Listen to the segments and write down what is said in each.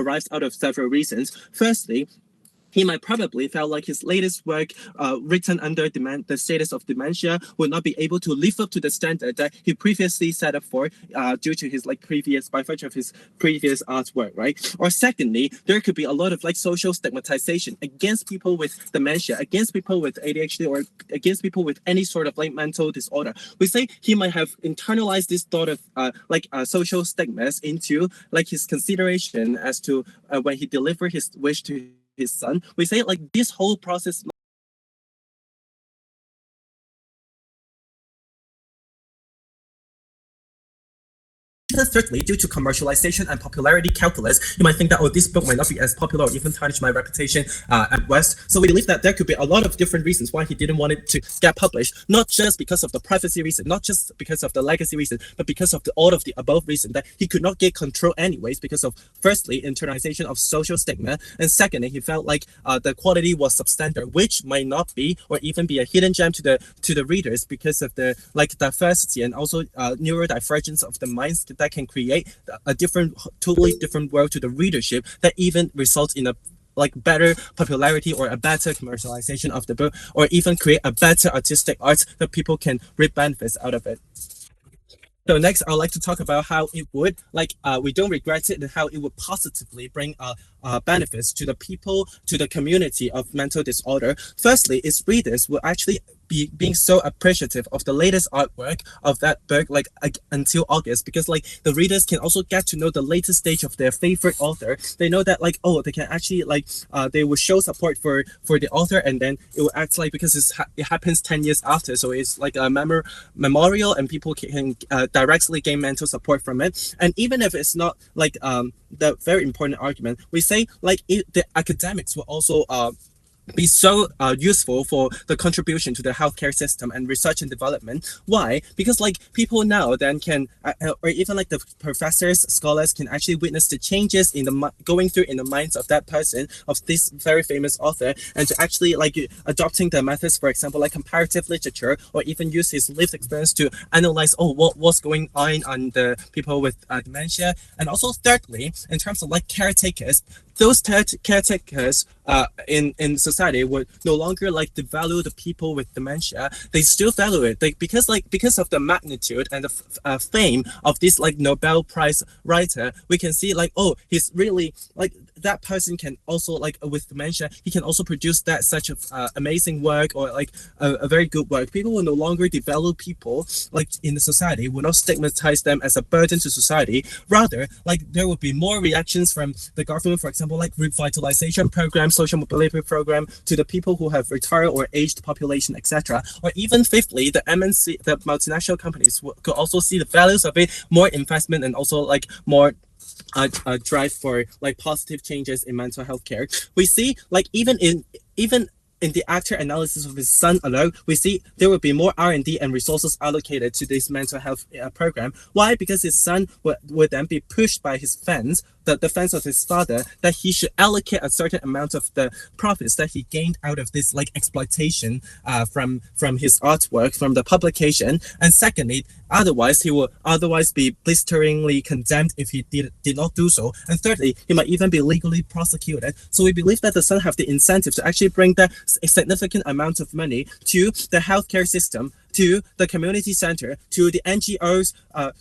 arises out of several reasons. Firstly, he might probably felt like his latest work, written under the status of dementia, would not be able to live up to the standard that he previously set up for, due to his by virtue of his previous artwork, right? Or secondly, there could be a lot of social stigmatization against people with dementia, against people with ADHD, or against people with any sort of mental disorder. We say he might have internalized this thought of social stigmas into his consideration as to when he delivered his wish to his son. We say this whole process thirdly, due to commercialization and popularity calculus, you might think that, oh, this book might not be as popular or even tarnish my reputation at West. So we believe that there could be a lot of different reasons why he didn't want it to get published, not just because of the privacy reason, not just because of the legacy reason, but because of all of the above reason that he could not get control anyways because of, firstly, internalization of social stigma, and secondly, he felt like the quality was substandard, which might not be or even be a hidden gem to the readers because of the diversity and also neurodivergence of the minds that can create a totally different world to the readership that even results in a better popularity or a better commercialization of the book, or even create a better artistic art that people can reap benefits out of it. So next, I would like to talk about how it would, we don't regret it, and how it would positively bring benefits to the people, to the community of mental disorder. Firstly, its readers will actually be being so appreciative of the latest artwork of that book, until August, because the readers can also get to know the latest stage of their favorite author. They know that oh, they can actually they will show support for the author, and then it will act because it happens 10 years after, so it's like a memorial, and people can directly gain mental support from it. And even if it's not the very important argument, we say the academics will also be so useful for the contribution to the healthcare system and research and development. Why? Because people now then can, or even the professors, scholars can actually witness the changes in the going through in the minds of that person, of this very famous author, and to actually adopting the methods, for example, comparative literature, or even use his lived experience to analyze, oh, what's going on the people with dementia. And also thirdly, in terms of caretakers, those caretakers in society would no longer devalue the people with dementia. They still value it, because of the magnitude and the fame of this Nobel Prize writer. We can see oh, he's really that person can also with dementia, he can also produce that such of amazing work, or a very good work. People will no longer devalue people in the society, will not stigmatize them as a burden to society. Rather, there will be more reactions from the government, for example, revitalization program, social mobility program, to the people who have retired or aged population, etc. Or even fifthly, the MNC, the multinational companies could also see the values of it, more investment, and also more drive for positive changes in mental health care. We see even in the actor analysis of his son alone, we see there will be more R&D and resources allocated to this mental health program. Why? Because his son would then be pushed by his fans, the fans of his father, that he should allocate a certain amount of the profits that he gained out of this exploitation from his artwork, from the publication. And secondly, otherwise he will be blisteringly condemned if he did not do so. And thirdly, he might even be legally prosecuted. So we believe that the son have the incentive to actually bring that significant amount of money to the healthcare system, to the community center, to the NGOs,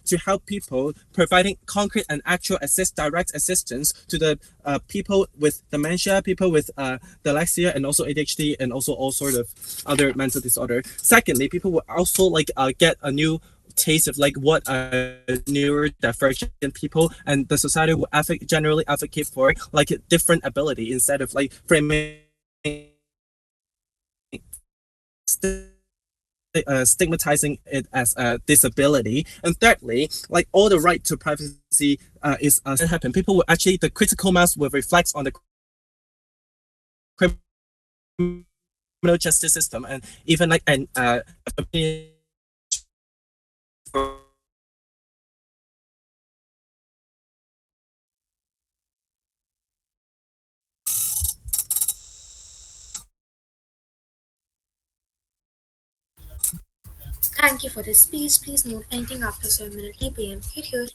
to help people, providing concrete and actual direct assistance to the people with dementia, people with dyslexia, and also ADHD, and also all sort of other mental disorder. Secondly, people will also get a new taste of what are neurodivergent people, and the society will generally advocate for a different ability instead of framing stigmatizing it as a disability. And thirdly, all the right to privacy is happen. People will actually, the critical mass will reflect on the criminal justice system, and even Thank you for this speech. Please note ending after 7 minute EPM. Hit here.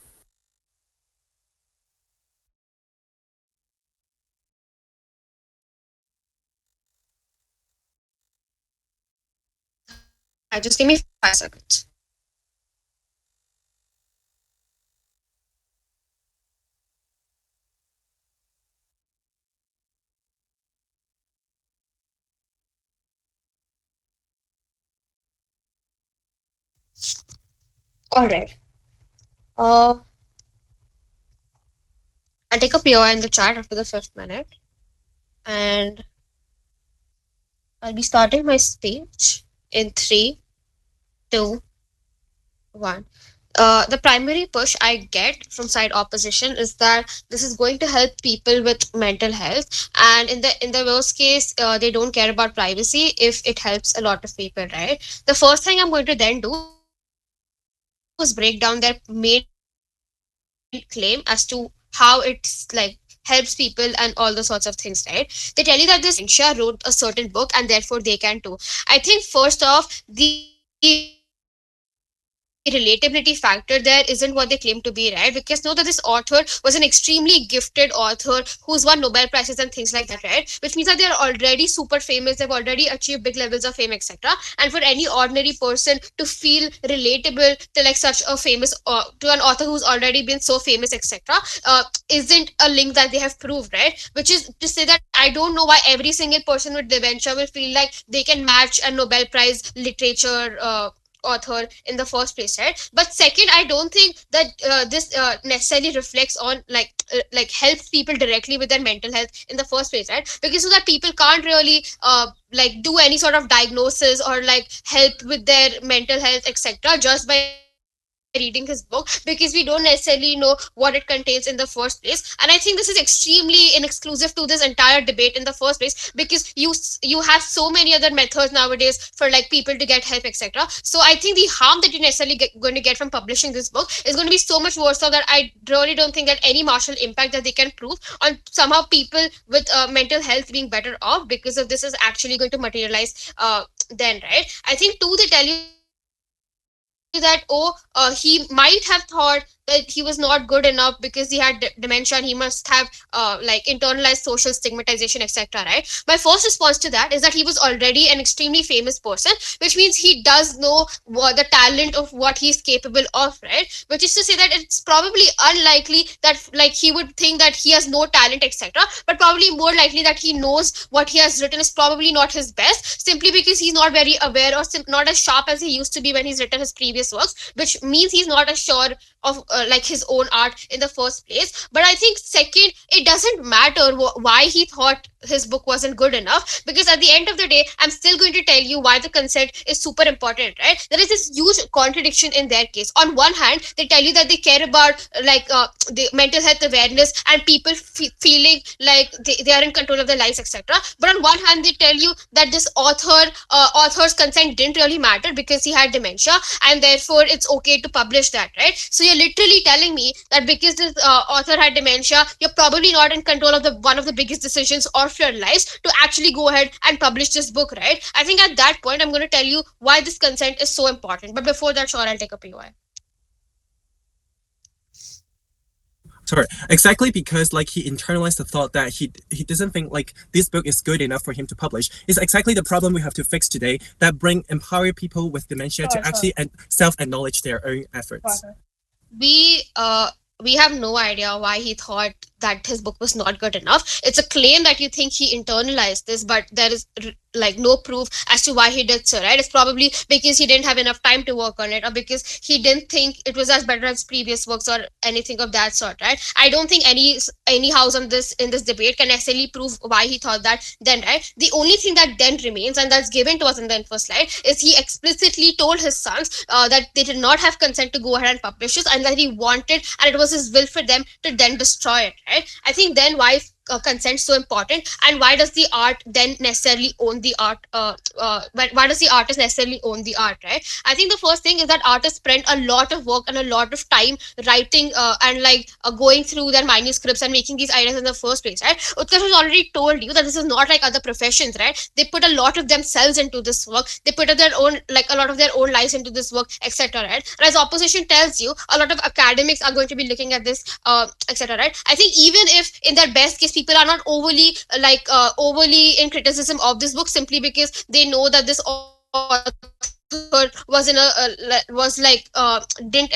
Yeah, just give me 5 seconds. All right. Uh, I'll take a POI in the chat after the fifth minute, and I'll be starting my speech in three, two, one. The primary push I get from side opposition is that this is going to help people with mental health, and in the worst case, they don't care about privacy if it helps a lot of people, right? The first thing I'm going to then do is break down their main claim as to how it's like helps people and all the sorts of things, right? They tell you that this person with dementia wrote a certain book and therefore they can too. I think first off, the relatability factor there isn't what they claim to be, right? Because know that this author was an extremely gifted author who's won Nobel Prizes and things like that, right? Which means that they're already super famous, they've already achieved big levels of fame, etc. And for any ordinary person to feel relatable to like such a famous to an author who's already been so famous, etc., isn't a link that they have proved, right? Which is to say that I don't know why every single person with dementia will feel like they can match a Nobel Prize literature author in the first place, right? But second, I don't think that this necessarily reflects on like helps people directly with their mental health in the first place, right? Because so that people can't really like do any sort of diagnosis or like help with their mental health, etc., just by reading his book, because we don't necessarily know what it contains in the first place. And I think this is extremely inexclusive to this entire debate in the first place, because you have so many other methods nowadays for like people to get help, etc. So I think the harm that you're necessarily going to get from publishing this book is going to be so much worse, so that I really don't think that any martial impact that they can prove on somehow people with mental health being better off because of this is actually going to materialize then, right? I think two, they tell you that he might have thought that he was not good enough because he had dementia, and he must have like internalized social stigmatization, etc., right? My first response to that is that he was already an extremely famous person, which means he does know what the talent of what he's capable of, right? Which is to say that it's probably unlikely that like he would think that he has no talent, etc., but probably more likely that he knows what he has written is probably not his best, simply because he's not very aware or not as sharp as he used to be when he's written his previous works, which means he's not as sure of like his own art in the first place. But I think second, it doesn't matter why he thought his book wasn't good enough, because at the end of the day, I'm still going to tell you why the consent is super important, right? There is this huge contradiction in their case. On one hand, they tell you that they care about the mental health awareness and people feeling like they are in control of their lives, etc. But on one hand, they tell you that this author's consent didn't really matter because he had dementia, and therefore it's okay to publish that, right? So you're literally telling me that because this author had dementia, you're probably not in control of the one of the biggest decisions of your lives to actually go ahead and publish this book, right? I think at that point I'm going to tell you why this consent is so important, but before that, sure, I'll take a POI. Sorry, exactly because like he internalized the thought that he doesn't think like this book is good enough for him to publish. Is exactly the problem we have to fix today. That bring empower people with dementia to actually self acknowledge their own efforts. We we have no idea why he thought that his book was not good enough. It's a claim that you think he internalized this, but there is like no proof as to why he did so, right? It's probably because he didn't have enough time to work on it, or because he didn't think it was as better as previous works or anything of that sort, right? I don't think any house on this in this debate can necessarily prove why he thought that then, right? The only thing that then remains, and that's given to us in the info slide, is he explicitly told his sons that they did not have consent to go ahead and publish this, and that he wanted, and it was his will for them to then destroy it, right? I think then why consent so important, and why does the art then necessarily own the art why does the artist necessarily own the art, right? I think the first thing is that artists spend a lot of work and a lot of time writing and like going through their manuscripts and making these ideas in the first place, right? Utkarsh has already told you that this is not like other professions, right? They put a lot of themselves into this work, they put their own like a lot of their own lives into this work, etc., right? And as opposition tells you, a lot of academics are going to be looking at this, etc., right? I think even if in their best case people are not overly in criticism of this book simply because they know that this author is not was like didn't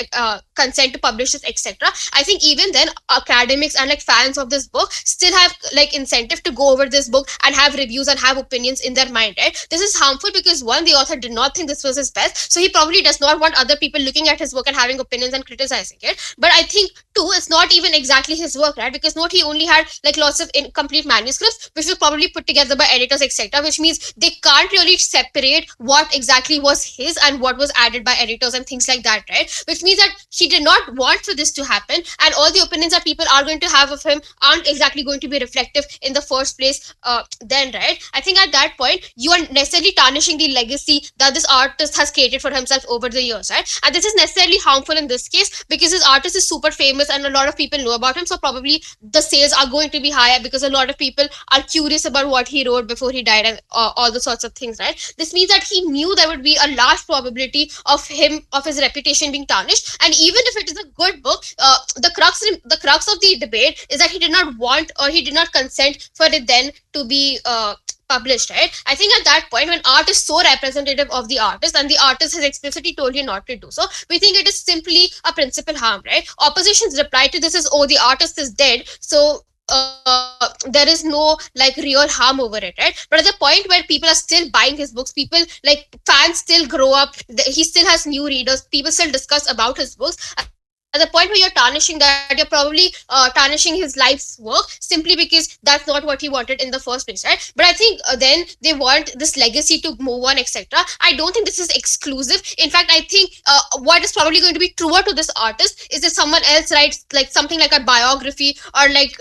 consent to publish this, etc. I think even then academics and like fans of this book still have like incentive to go over this book and have reviews and have opinions in their mind, right? This is harmful because one, the author did not think this was his best, so he probably does not want other people looking at his work and having opinions and criticizing it. But I think two, it's not even exactly his work, right? Because note, he only had like lots of incomplete manuscripts which were probably put together by editors, etc., which means they can't really separate what exactly was his and what was added by editors and things like that, right? Which means that he did not want for this to happen, and all the opinions that people are going to have of him aren't exactly going to be reflective in the first place. Then, right? I think at that point you are necessarily tarnishing the legacy that this artist has created for himself over the years, right? And this is necessarily harmful in this case because his artist is super famous and a lot of people know about him, so probably the sales are going to be higher because a lot of people are curious about what he wrote before he died and all the sorts of things, right? This means that he knew there would be a large probability of his reputation being tarnished. And even if it is a good book, the crux of the debate is that he did not want or he did not consent for it then to be published, right? I think at that point, when art is so representative of the artist and the artist has explicitly told you not to do so, we think it is simply a principal harm, right? Opposition's reply to this is, oh, the artist is dead, so there is no like real harm over it, right? But at the point where people are still buying his books, people like fans still grow up, he still has new readers, people still discuss about his books. At the point where you're tarnishing that, you're probably tarnishing his life's work simply because that's not what he wanted in the first place, right? But I think then they want this legacy to move on, etc. I don't think this is exclusive. In fact, I think what is probably going to be truer to this artist is if someone else writes like something like a biography or like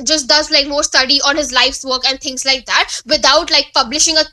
just does like more study on his life's work and things like that without like publishing a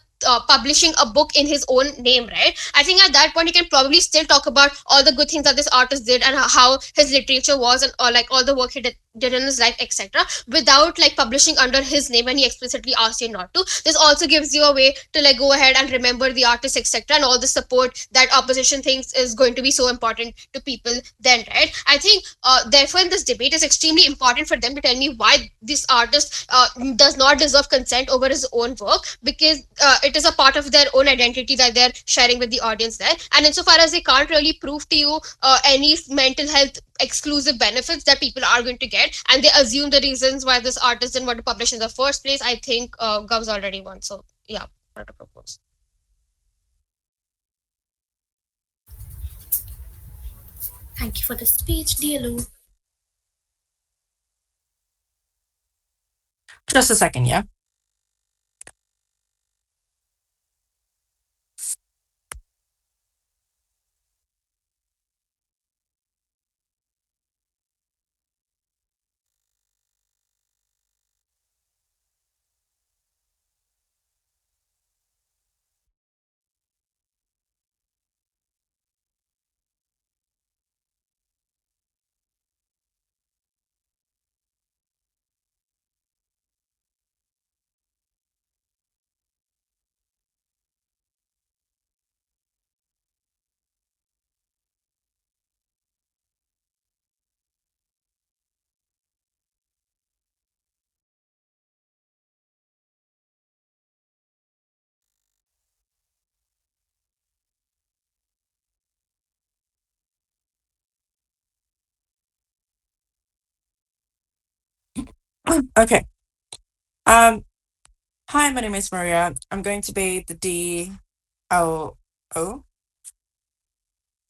book in his own name, right? I think at that point you can probably still talk about all the good things that this artist did and how his literature was and or like all the work he did in his life, etc., without like publishing under his name when he explicitly asked you not to. This also gives you a way to like go ahead and remember the artist, etc., and all the support that opposition thinks is going to be so important to people then, right? I think therefore in this debate it's extremely important for them to tell me why this artist does not deserve consent over his own work, because it is a part of their own identity that they're sharing with the audience there. And insofar as they can't really prove to you any mental health exclusive benefits that people are going to get, and they assume the reasons why this artist didn't want to publish in the first place, I think Gov's already won. So yeah, what to propose. Thank you for the speech, dear Lou. Just a second, yeah? Okay. Um, Hi, my name is Maria. I'm going to be the DLO.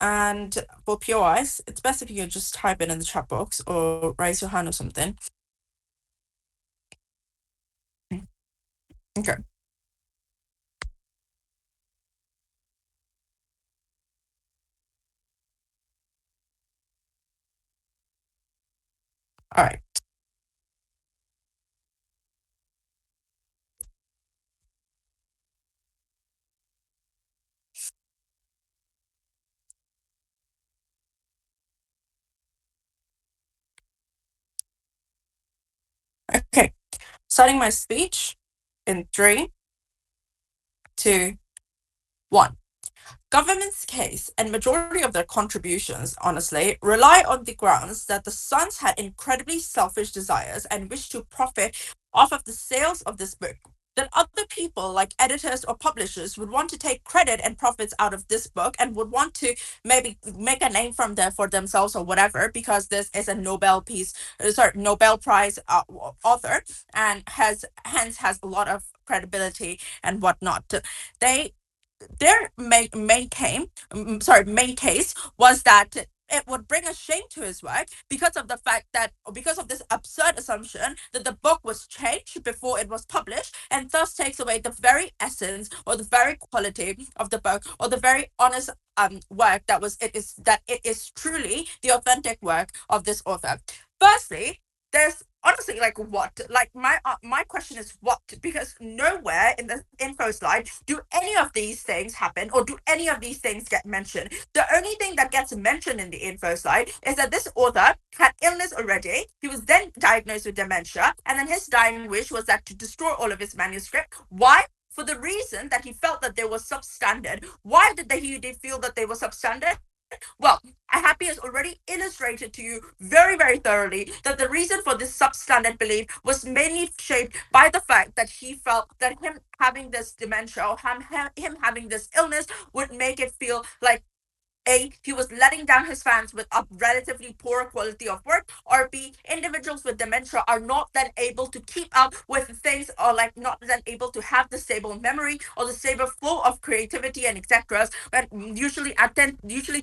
And for POIs, it's best if you could just type it in the chat box or raise your hand or something. Okay. All right. Okay. Starting my speech in 3, 2, 1. Government's case and majority of their contributions, honestly, rely on the grounds that the sons had incredibly selfish desires and wished to profit off of the sales of this book. then other people like editors or publishers would want to take credit and profits out of this book and would want to maybe make a name from there for themselves or whatever, because this is a Nobel Prize author, and has a lot of credibility and whatnot. They their main case was that it would bring a shame to his work because of the fact that, because of this absurd assumption that the book was changed before it was published, and thus takes away the very essence or the very quality of the book, or the very honest work that it is truly the authentic work of this author. Firstly, there's honestly, like, what, like, my question is what, because nowhere in the info slide do any of these things happen, or do any of these things get mentioned. The only thing that gets mentioned in the info slide is that this author had illness already. He was then diagnosed with dementia, and then his dying wish was that to destroy all of his manuscript. Why? For the reason that he felt that they were substandard. Why did he feel that they were substandard? Well, Happy has already illustrated to you very, very thoroughly that the reason for this substandard belief was mainly shaped by the fact that he felt that him having this dementia, or him having this illness, would make it feel like, A, he was letting down his fans with a relatively poor quality of work, or B, individuals with dementia are not then able to keep up with things, or like not then able to have the stable memory or the stable flow of creativity and etc. And usually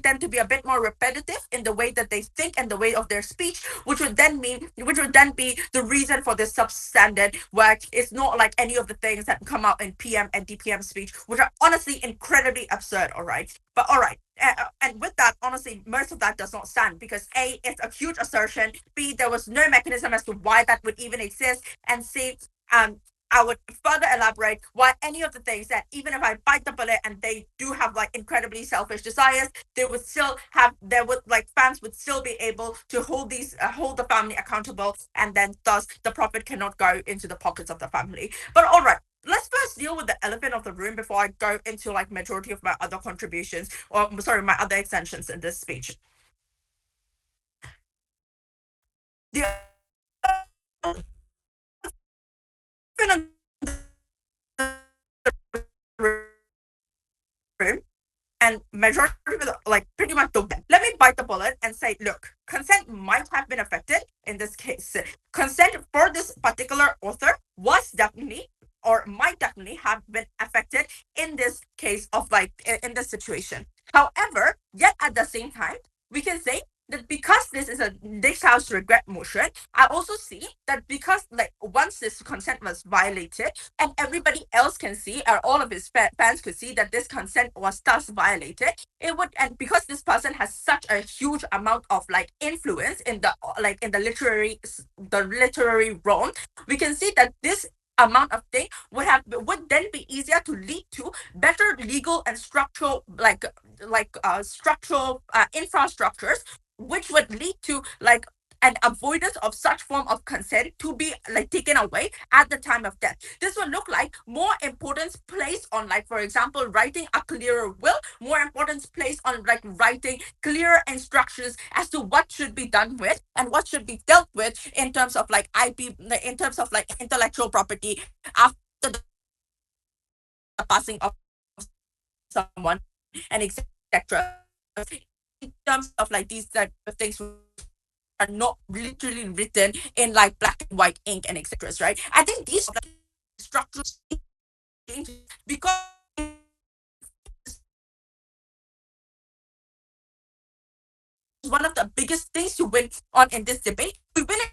tend to be a bit more repetitive in the way that they think and the way of their speech, which would then be the reason for this substandard work. It's not like any of the things that come out in PM and DPM speech, which are honestly incredibly absurd. All right, but all right. And with that, honestly, most of that does not stand, because A, it's a huge assertion. B, there was no mechanism as to why that would even exist. And C, I would further elaborate why any of the things that, even if I bite the bullet and they do have like incredibly selfish desires, fans would still be able to hold the family accountable, and then thus the profit cannot go into the pockets of the family. But all right, let's first deal with the elephant of the room before I go into like majority of my other contributions, or sorry, my other extensions in this speech. The elephant of the room, and majority of the, like, pretty much don't. Let me bite the bullet and say, look, consent might have been affected in this case. Consent for this particular author was definitely, or might definitely have been affected in this case of like in this situation. However, yet at the same time, we can say that because this house regret motion, I also see that because like once this consent was violated, and everybody else can see, or all of his fans could see that this consent was thus violated, and because this person has such a huge amount of like influence in the literary realm, we can see that this amount of thing would then be easier to lead to better legal and structural structural infrastructures, which would lead to like an avoidance of such form of consent to be like taken away at the time of death. This would look like more importance placed on, like, for example, writing a clearer will, more importance placed on like writing clearer instructions as to what should be done with and what should be dealt with in terms of like IP, in terms of like intellectual property after the passing of someone and etc. In terms of like these type of things are not literally written in like black and white ink and etc. Right? I think these like, structural changes, because one of the biggest things to win on in this debate. We win it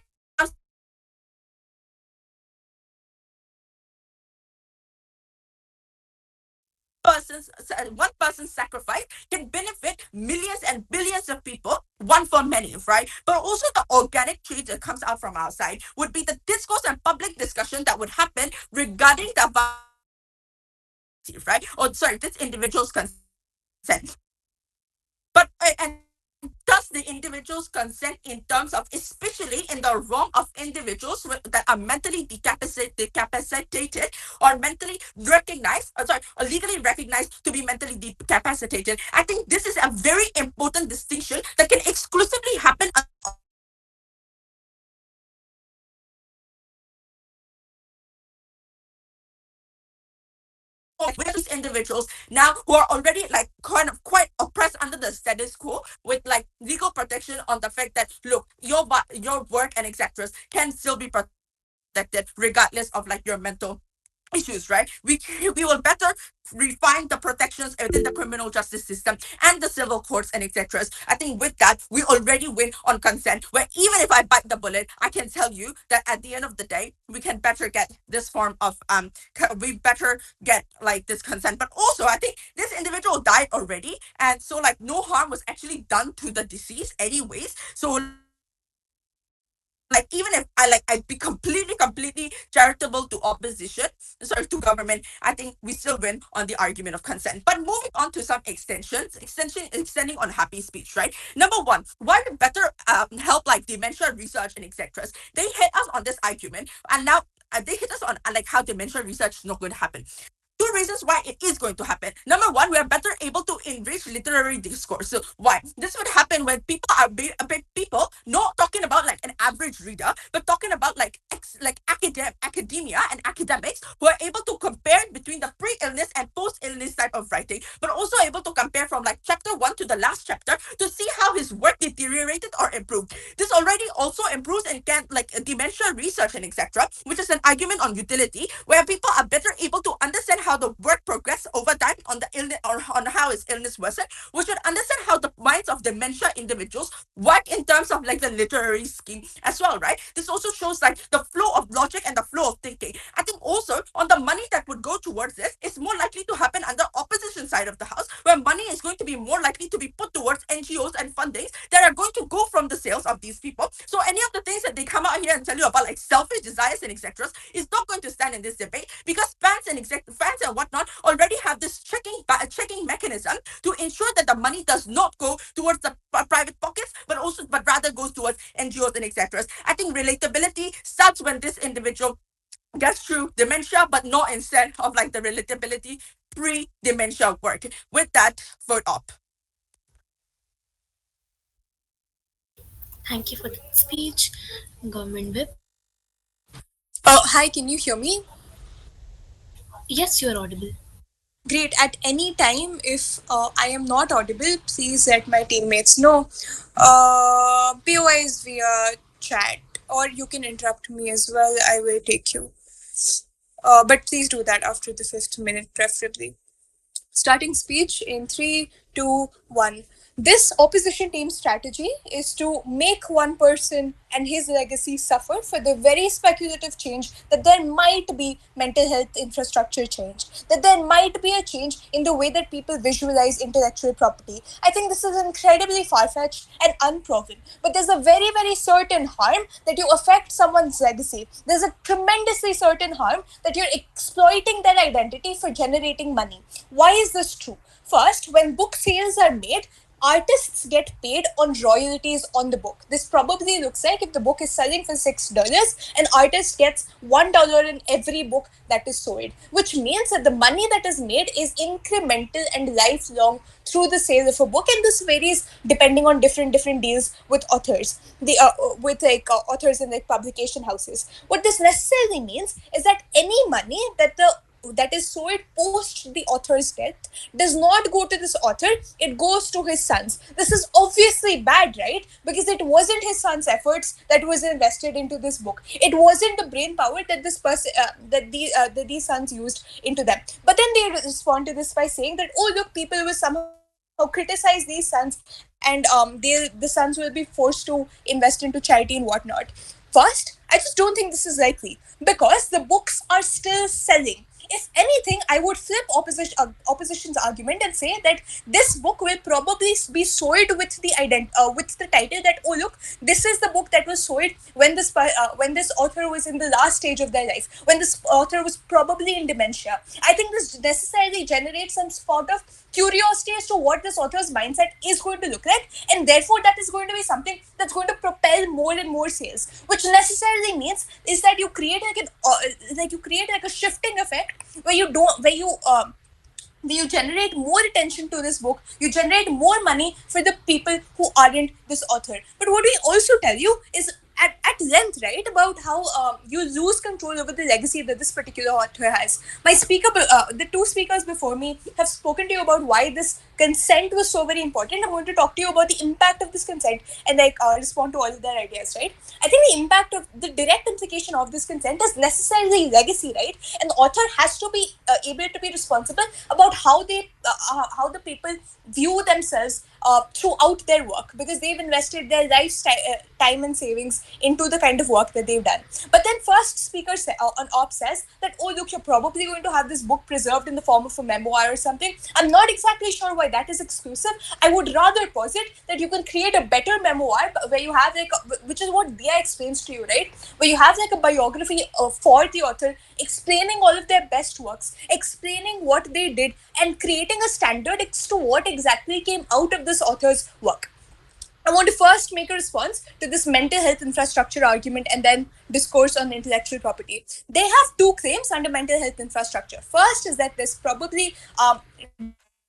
one person's sacrifice can benefit millions and billions of people, one for many, right? But also the organic change that comes out from our side would be the discourse and public discussion that would happen regarding the right? Or sorry, this individual's consent. But and does the individual's consent in terms of, especially in the realm of individuals that are mentally decapacitated or mentally recognized, or legally recognized to be mentally decapacitated. I think this is a very important distinction that can exclusively happen with these individuals now who are already like kind of quite oppressed under the status quo with like legal protection on the fact that look, your work and etc. can still be protected regardless of like your mental issues, right? We will better refine the protections within the criminal justice system and the civil courts and etc. I think with that we already win on consent. Where even if I bite the bullet, I can tell you that at the end of the day, we can better get this form of we better get like this consent. But also, I think this individual died already, and so like no harm was actually done to the deceased, anyways. So like even if I'd be completely charitable to opposition, sorry, to government, I think we still win on the argument of consent. But moving on to some extension extending on happy speech, right? Number one, why we better help like dementia research and etc. They hit us on this argument, and now they hit us on like how dementia research is not going to happen. Two reasons why it is going to happen. Number one, we are better able to enrich literary discourse. So why? This would happen when people are people not talking about like an average reader, but talking about like academia and academics who are able to compare between the pre-illness and post-illness type of writing, but also able to compare from like chapter one to the last chapter to see how his work deteriorated or improved. This already also improves and can like dementia research and etc., which is an argument on utility where people are better able to understand how the work progressed over time on the illness or on how his illness worsened, which would understand how the minds of dementia individuals work in terms of like the literary scheme as well, right? This also shows like the flow of logic and the flow of thinking. I think also on the money that would go towards this is more likely to happen under opposition side of the house, where money is going to be more likely to be put towards NGOs and fundings that are going to go from the sales of these people. So any of the things that they come out here and tell you about like selfish desires and etc. is not going to stand in this debate, because fans and whatnot already have this checking mechanism to ensure that the money does not go towards the private pockets, but rather goes towards NGOs and etc. I think relatability starts when this individual gets through dementia, but not instead of like the relatability pre-dementia work. With that, vote up. Thank you for that speech, Government Whip. Hi, can you hear me? Yes, you are audible. Great. At any time, if I am not audible, please let my teammates know. POIs via chat, or you can interrupt me as well. I will take you. But please do that after the 5th minute, preferably. Starting speech in 3, 2, 1. This opposition team's strategy is to make one person and his legacy suffer for the very speculative change that there might be mental health infrastructure change, that there might be a change in the way that people visualize intellectual property. I think this is incredibly far-fetched and unproven, but there's a very, very certain harm that you affect someone's legacy. There's a tremendously certain harm that you're exploiting their identity for generating money. Why is this true? First, when book sales are made, artists get paid on royalties on the book. This probably looks like if the book is selling for $6, an artist gets $1 in every book that is sold, which means that the money that is made is incremental and lifelong through the sale of a book, and this varies depending on different deals with authors, authors and like publication houses. What this necessarily means is that any money that is sold post the author's death does not go to this author, it goes to his sons. This is obviously bad, right? Because it wasn't his son's efforts that was invested into this book. It wasn't the brain power that this person that these sons used into them. But then they respond to this by saying that, oh look, people will somehow criticize these sons, and the sons will be forced to invest into charity and whatnot. First, I just don't think this is likely, because the books are still selling. If anything, I would flip opposition's argument and say that this book will probably be sold with the title that, oh look, this is the book that was sold when this author was in the last stage of their life, when this author was probably in dementia. I think this necessarily generates some sort of curiosity as to what this author's mindset is going to look like, and therefore that is going to be something that's going to propel more and more sales, which necessarily means is that you create like a shifting effect where you generate more attention to this book, you generate more money for the people who aren't this author. But what we also tell you is, at length, right, about how you lose control over the legacy that this particular author has. The two speakers before me have spoken to you about why this consent was so very important. I'm going to talk to you about the impact of this consent and respond to all of their ideas, right? I think the impact of the direct implication of this consent is necessarily legacy, right? And the author has to be able to be responsible about how the people view themselves throughout their work, because they've invested their time and savings into the kind of work that they've done. But then first speaker on op says that, oh look, you're probably going to have this book preserved in the form of a memoir or something. I'm not exactly sure why that is exclusive. I would rather posit that you can create a better memoir where you have which is what Dia explains to you, right? Where you have like a biography for the author, explaining all of their best works, explaining what they did, and creating a standard as to what exactly came out of this author's work. I want to first make a response to this mental health infrastructure argument and then discourse on intellectual property. They have two claims under mental health infrastructure. First is that there's probably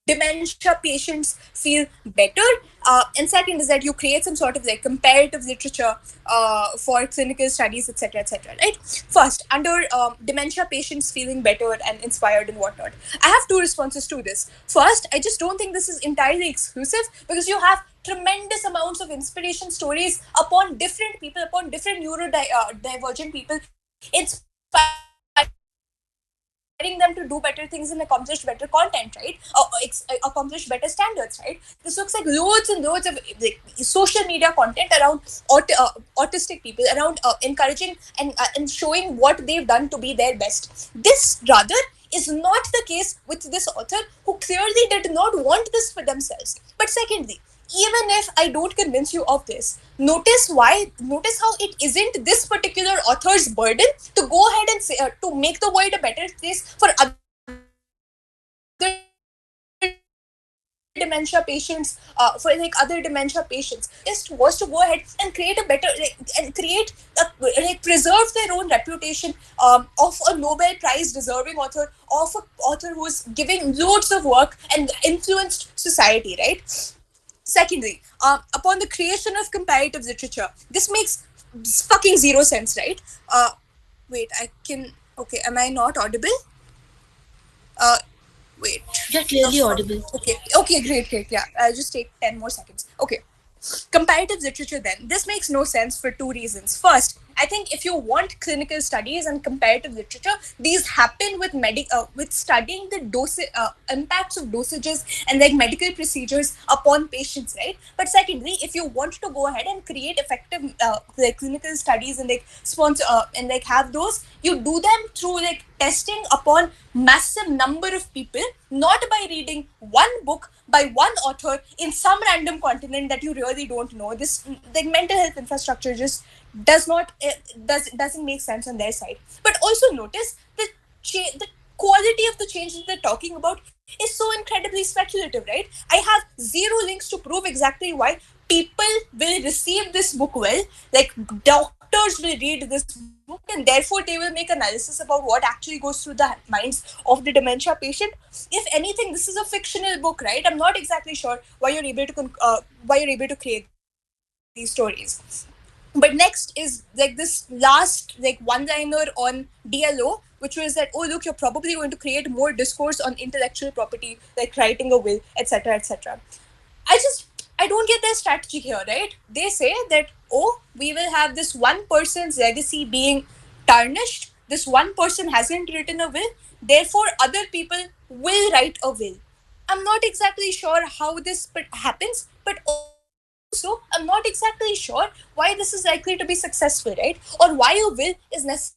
dementia patients feel better, and second is that you create some sort of like comparative literature for clinical studies, etc., right? First, under dementia patients feeling better and inspired and whatnot, I have two responses to this. First, I just don't think this is entirely exclusive, because you have tremendous amounts of inspiration stories upon different people, upon different neurodivergent people, inspiring them to do better things and accomplish better content, right? Accomplish better standards, right? This looks like loads and loads of like social media content around autistic people, around encouraging and showing what they've done to be their best. This rather is not the case with this author, who clearly did not want this for themselves. But secondly, even if I don't convince you of this, notice how it isn't this particular author's burden to go ahead and say, to make the world a better place for other dementia patients, for other dementia patients. His just was to go ahead and create a better preserve their own reputation of a Nobel Prize deserving author, of an author who's giving loads of work and influenced society, right? Secondly, upon the creation of comparative literature, this makes fucking zero sense, right? Wait, I can. Okay, am I not audible? Uh, Wait. You're clearly audible. Okay, great. Yeah, I'll just take 10 more seconds. Okay. Comparative literature, then. This makes no sense for two reasons. First, I think if you want clinical studies and comparative literature, these happen with studying the impacts of dosages and like medical procedures upon patients, right? But secondly, if you want to go ahead and create effective like clinical studies and like sponsor and like have those, you do them through like testing upon massive number of people, not by reading one book by one author in some random continent that you really don't know. This like mental health infrastructure just doesn't make sense on their side. But also notice the quality of the change that they're talking about is so incredibly speculative, right? I have zero links to prove exactly why people will receive this book well. Like doctors will read this book and therefore they will make analysis about what actually goes through the minds of the dementia patient. If anything, this is a fictional book, right? I'm not exactly sure why you're able to create these stories. But next is like this last like one-liner on DLO, which was that, oh look, you're probably going to create more discourse on intellectual property, like writing a will, etc. I don't get their strategy here, right? They say that, oh, we will have this one person's legacy being tarnished. This one person hasn't written a will, therefore other people will write a will. I'm not exactly sure how this happens, but also I'm not exactly sure why this is likely to be successful, right? Or why a will is necessarily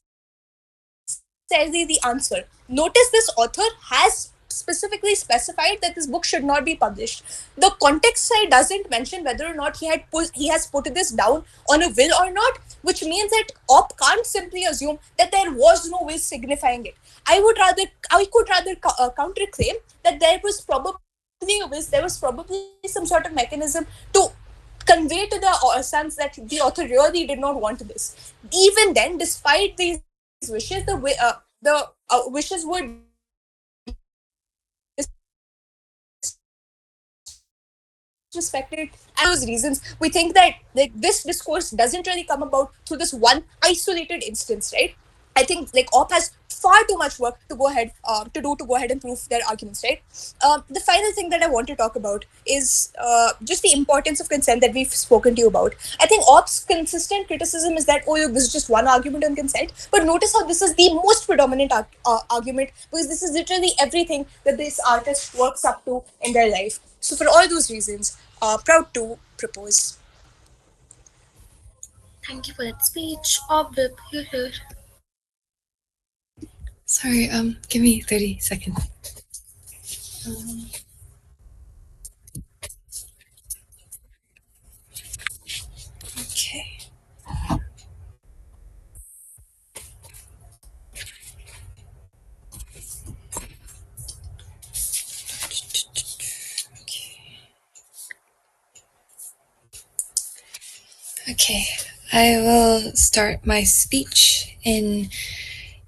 the answer. Notice this author has specifically specified that this book should not be published. The context side doesn't mention whether or not he has put this down on a will or not, which means that op can't simply assume that there was no will signifying it. I could rather counter claim that there was probably some sort of mechanism to convey to the sons that the author really did not want this. Even then, despite these wishes, the wishes were disregarded, right? respected. And those reasons, we think that like this discourse doesn't really come about through this one isolated instance, right? I think like op has far too much work to go ahead to go ahead and prove their arguments, right? The final thing that I want to talk about is just the importance of consent that we've spoken to you about. I think op's consistent criticism is that, oh, look, this is just one argument on consent, but notice how this is the most predominant argument, because this is literally everything that this artist works up to in their life. So for all those reasons, proud to propose. Thank you for that speech. Whip, you're here. Sorry, give me 30 seconds. Okay. Okay, I will start my speech in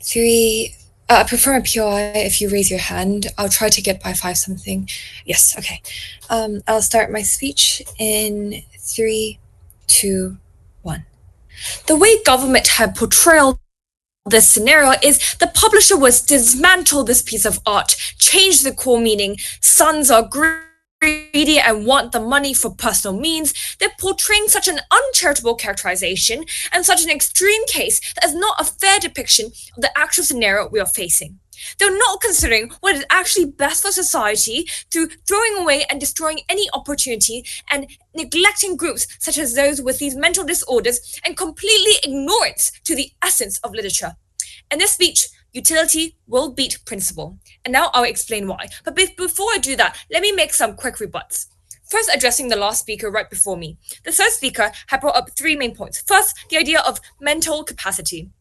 3. I prefer a POI if you raise your hand. I'll try to get by 5 something. Yes, okay. I'll start my speech in 3, 2, 1. The way government had portrayed this scenario is the publisher was dismantle this piece of art, change the core meaning. Sons are greedy and want the money for personal means. They're portraying such an uncharitable characterization and such an extreme case that is not a fair depiction of the actual scenario we are facing. They're not considering what is actually best for society through throwing away and destroying any opportunity and neglecting groups such as those with these mental disorders and completely ignorance to the essence of literature. In this speech, utility will beat principle. And now I'll explain why. But before I do that, let me make some quick rebuts. First, addressing the last speaker right before me. The third speaker had brought up 3 main points. First, the idea of mental capacity.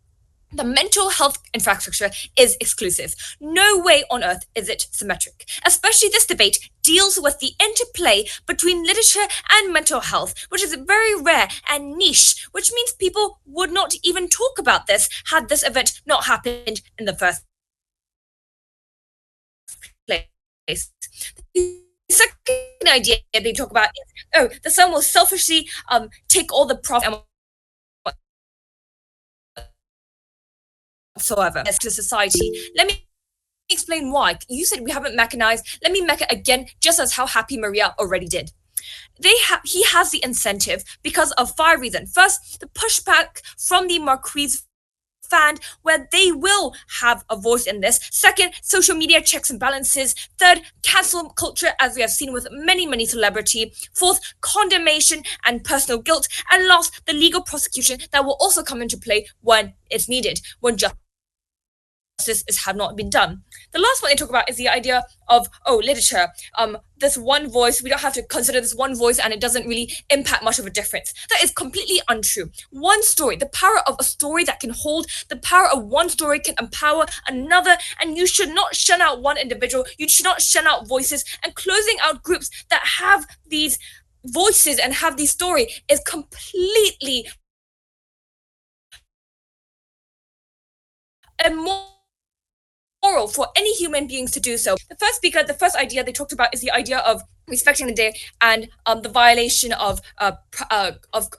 The mental health infrastructure is exclusive. No way on earth is it symmetric. Especially this debate deals with the interplay between literature and mental health, which is very rare and niche, which means people would not even talk about this had this event not happened in the first place. The second idea they talk about is, oh, the son will selfishly take all the profit and whatsoever as to society. Let me explain why. You said we haven't mechanized. Let me mech it again, just as how Happy Maria already did. He has the incentive because of 5 reasons. First, the pushback from the Marquise fan, where they will have a voice in this. Second, social media checks and balances. Third, cancel culture, as we have seen with many celebrity. Fourth, condemnation and personal guilt. And last, the legal prosecution that will also come into play when it's needed, when justice have not been done. The last one they talk about is the idea of, oh, literature. This one voice, we don't have to consider this one voice and it doesn't really impact much of a difference. That is completely untrue. One story, the power of a story that can hold, the power of one story can empower another, and you should not shun out one individual. You should not shun out voices, and closing out groups that have these voices and have these story is completely immoral for any human beings to do so. The first speaker, the first idea they talked about is the idea of respecting the day and the violation of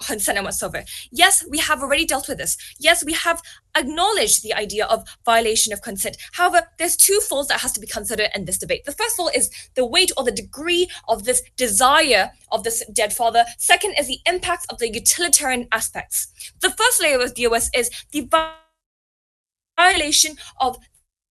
consent and whatsoever. Yes, we have already dealt with this. Yes, we have acknowledged the idea of violation of consent. However, there's 2 folds that has to be considered in this debate. The first fold is the weight or the degree of this desire of this dead father. Second is the impacts of the utilitarian aspects. The first layer of the OS is the violation of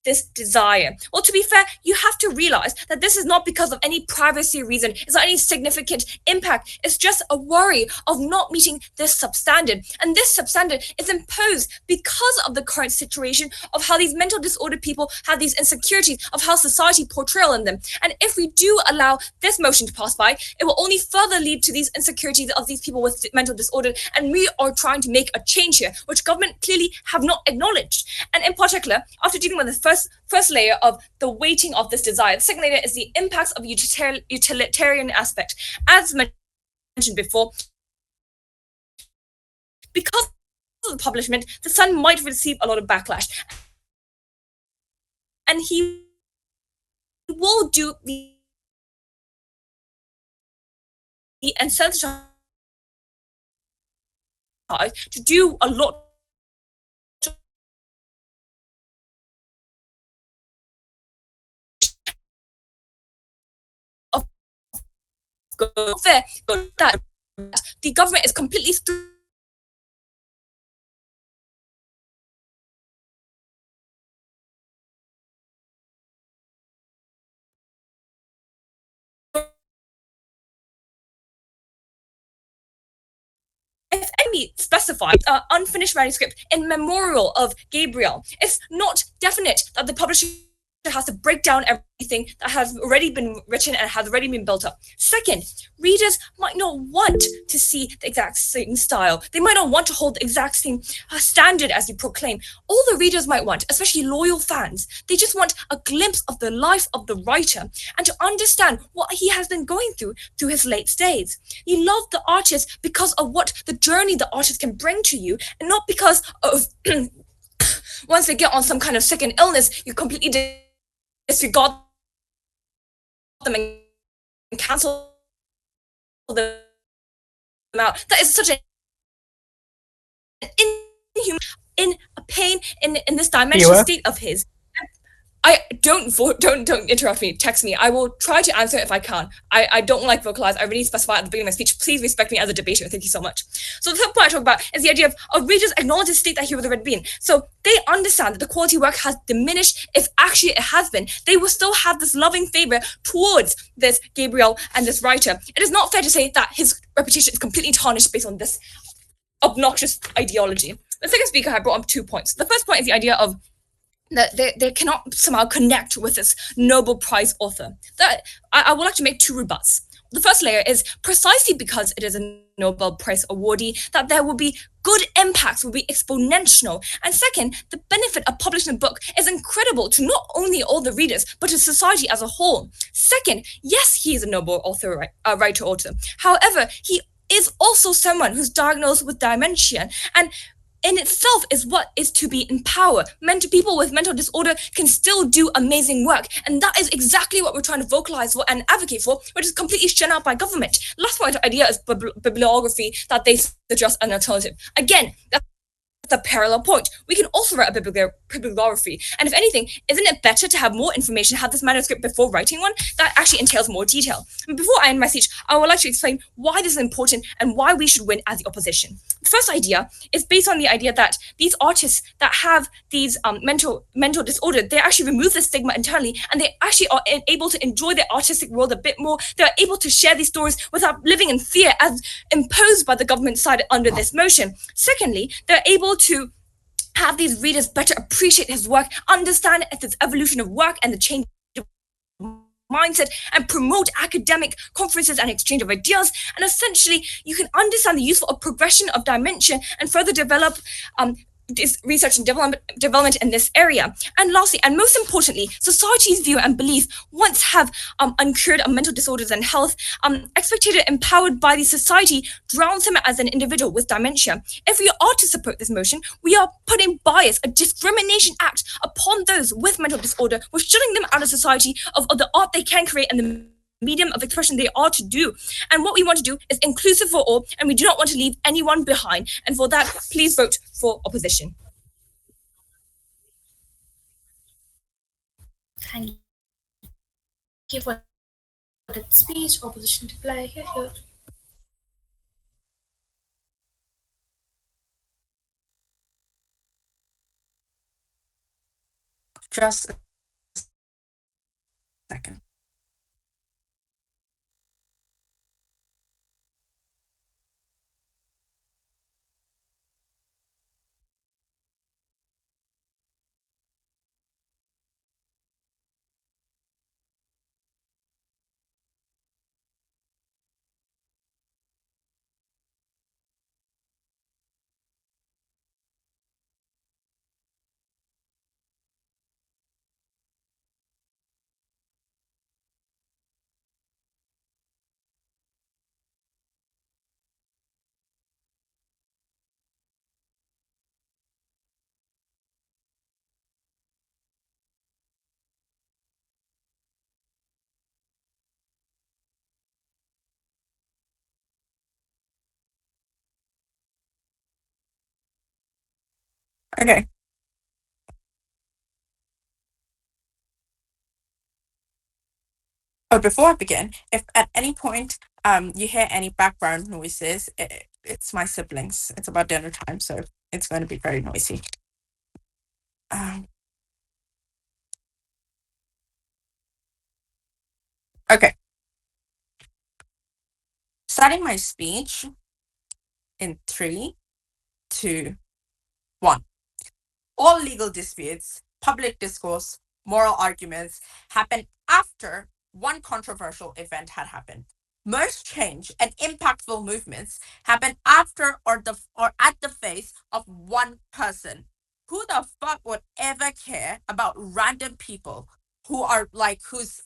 this desire. Well, to be fair, you have to realize that this is not because of any privacy reason. It's not any significant impact. It's just a worry of not meeting this substandard. And this substandard is imposed because of the current situation of how these mental disordered people have these insecurities of how society portrays in them. And if we do allow this motion to pass by, it will only further lead to these insecurities of these people with mental disorder. And we are trying to make a change here, which government clearly have not acknowledged. And in particular, after dealing with the first layer of the weighting of this desire, the second layer is the impacts of utilitarian aspect. As mentioned before, because of the publishment, the son might receive a lot of backlash, and he will do the and sensitize to do a lot of good that the government is completely if any specified unfinished manuscript in memorial of Gabriel, it's not definite that the publisher has to break down everything that has already been written and has already been built up. Second, readers might not want to see the exact same style. They might not want to hold the exact same standard as you proclaim. All the readers might want, especially loyal fans, they just want a glimpse of the life of the writer and to understand what he has been going through his late days. You love the artist because of what the journey the artist can bring to you, and not because of once they get on some kind of second illness, you completely disregard them and cancel them out. That is such an inhuman, in a pain in this dimensional state of his. I don't interrupt me. Text me. I will try to answer if I can. I don't like vocalize. I really specify at the beginning of my speech. Please respect me as a debater. Thank you so much. So the third point I talk about is the idea of readers acknowledge the state that he was already been. So they understand that the quality work has diminished. If actually it has been, they will still have this loving favor towards this Gabriel and this writer. It is not fair to say that his reputation is completely tarnished based on this obnoxious ideology. The second speaker had brought up 2 points. The first point is the idea of that they cannot somehow connect with this Nobel Prize author. That I would like to make 2 rebuts. The first layer is precisely because it is a Nobel Prize awardee that there will be good impacts, will be exponential. And second, the benefit of publishing a book is incredible to not only all the readers, but to society as a whole. Second, yes, he is a Nobel writer-author. However, he is also someone who's diagnosed with dementia, and in itself is what is to be empowered. People with mental disorder can still do amazing work, and that is exactly what we're trying to vocalize for and advocate for, which is completely shut out by government. Last point idea is bibliography, that they suggest an alternative. Again, that's a parallel point. We can also write a bibliography, and if anything, isn't it better to have more information, have this manuscript before writing one? That actually entails more detail. And before I end my speech, I would like to explain why this is important and why we should win as the opposition. The first idea is based on the idea that these artists that have these mental disorder, they actually remove the stigma internally, and they actually are able to enjoy their artistic world a bit more. They're able to share these stories without living in fear as imposed by the government side under this motion. Secondly, they're able to have these readers better appreciate his work, understand its evolution of work and the change of mindset, and promote academic conferences and exchange of ideas. And essentially, you can understand the useful progression of dimension and further develop this research and development in this area. And lastly, and most importantly, society's view and belief once have uncured mental disorders and health, expected empowered by the society, drowns him as an individual with dementia. If we are to support this motion, we are putting bias, a discrimination act upon those with mental disorder. We're shutting them out of society, of the art they can create and the medium of expression they are to do. And what we want to do is inclusive for all, and we do not want to leave anyone behind. And for that, please vote for opposition. Thank you for that speech. Opposition to play. Here. Just a second. Okay. Oh, before I begin, if at any point you hear any background noises, it's my siblings. It's about dinner time, so it's going to be very noisy. Okay. Starting my speech in 3, 2, 1. All legal disputes, public discourse, moral arguments happen after one controversial event had happened. Most change and impactful movements happen after or at the face of one person. Who the fuck would ever care about random people who are like whose